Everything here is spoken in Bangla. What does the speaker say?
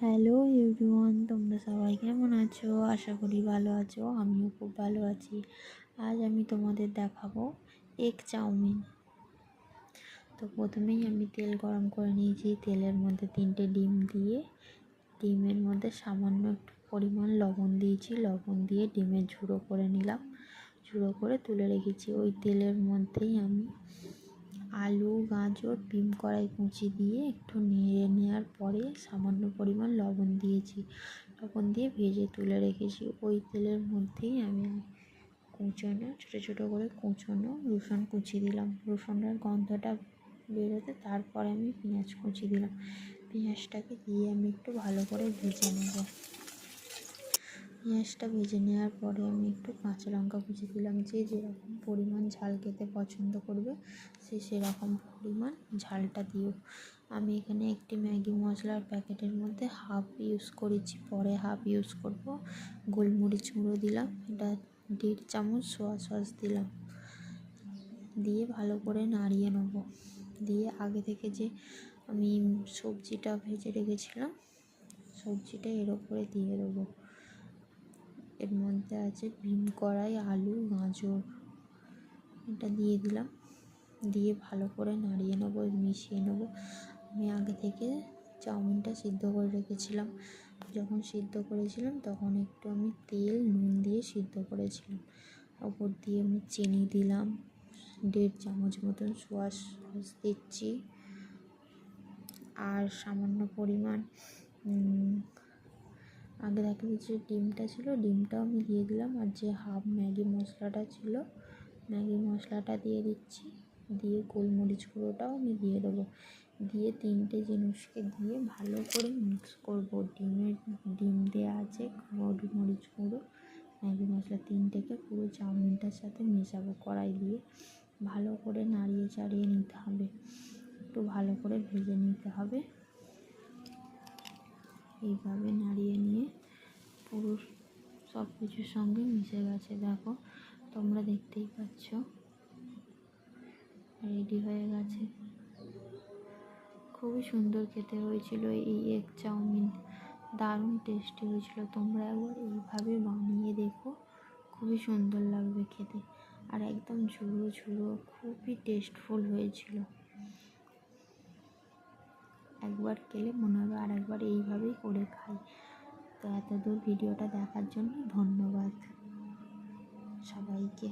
হ্যালো এভরিওয়ান, তোমরা সবাই কেমন আছো? আশা করি ভালো আছো। আমিও খুব ভালো আছি। আজ আমি তোমাদের দেখাবো এগ চাউমিন। তো প্রথমেই আমি তেল গরম করে নিয়েছি। তেলের মধ্যে 3টে ডিম দিয়ে, ডিমের মধ্যে সামান্য একটু পরিমাণ লবণ দিয়েছি। লবণ দিয়ে ডিমের ঝুড়ো করে নিলাম। ঝুড়ো করে তুলে রেখেছি। ওই তেলের মধ্যেই আমি আলু, গাজর, ডিম কড়াই কুচি দিয়ে একটু নেড়ে নেওয়ার পরে সামান্য পরিমাণ লবণ দিয়েছি। লবণ দিয়ে ভেজে তুলে রেখেছি। ওই তেলের মধ্যেই আমি কুচনো, ছোটো ছোটো করে কুচনো রসুন কুচি দিলাম। রসুনের গন্ধটা বেরোতে তারপরে আমি পেঁয়াজ কুচি দিলাম। পেঁয়াজটাকে দিয়ে আমি একটু ভালো করে ভেজে নেব। পেঁয়াজটা ভেজে নেওয়ার পরে আমি একটু কাঁচা লঙ্কা কুচি দিলাম। যে যেরকম পরিমাণ ঝাল খেতে পছন্দ করবে সে সেরকম পরিমাণ ঝালটা দিও। আমি এখানে একটি ম্যাগি মশলার প্যাকেটের মধ্যে হাফ ইউজ করেছি, পরে হাফ ইউজ করব। গোলমরিচ গুঁড়ো দিলাম, এটা 1.5 চামচ সোয়া সস দিলাম। দিয়ে ভালো করে নাড়িয়ে নেব। দিয়ে আগে থেকে যে আমি সবজিটা ভেজে রেখেছিলাম, সবজিটা এর ওপরে দিয়ে দেবো। এর মধ্যে আছে ডিম কড়াই, আলু, গাজর, এটা দিয়ে দিলাম। দিয়ে ভালো করে নাড়িয়ে নেবো, মিশিয়ে নেবো। আমি আগে থেকে চাউমিনটা সিদ্ধ করে রেখেছিলাম। যখন সিদ্ধ করেছিলাম তখন একটু আমি তেল নুন দিয়ে সিদ্ধ করেছিলাম। ওপর দিয়ে আমি চিনি দিলাম, 1.5 চামচ মতন সোয়া সস দিচ্ছি, আর সামান্য পরিমাণ আগে দেখে যে ডিমটা ছিল, ডিমটাও আমি দিয়ে দিলাম। আর যে হাফ ম্যাগি মশলাটা ছিল, ম্যাগি মশলাটা দিয়ে দিচ্ছি। দিয়ে গোলমরিচ গুঁড়োটাও আমি দিয়ে দেবো। দিয়ে 3টে জিনিসকে দিয়ে ভালো করে মিক্স করব। ডিম দেওয়া আছে, গোলমরিচ গুঁড়ো, ম্যাগি মশলা, 3টেকে পুরো চাউমিনটার সাথে মেশাবো। কড়াই দিয়ে ভালো করে নাড়িয়ে চাড়িয়ে নিতে হবে, একটু ভালো করে ভেজে নিতে হবে। এইভাবে নাড়িয়ে নিয়ে পুরো সব কিছুর সঙ্গে মিশে গেছে। দেখো, তোমরা দেখতেই পাচ্ছ রেডি হয়ে গেছে। খুবই সুন্দর খেতে হয়েছিল এই এগ চাউমিন, দারুণ টেস্টি হয়েছিল। তোমরা একবার এইভাবে বানিয়ে দেখো, খুবই সুন্দর লাগবে খেতে। আর একদম ঝুড়ো ঝুড়ো, খুবই টেস্টফুল হয়েছিল। একবার খেলে মনে হবে আর একবার এইভাবেই করে খাই। তো এতদূর ভিডিওটা দেখার জন্য ধন্যবাদ সবাইকে।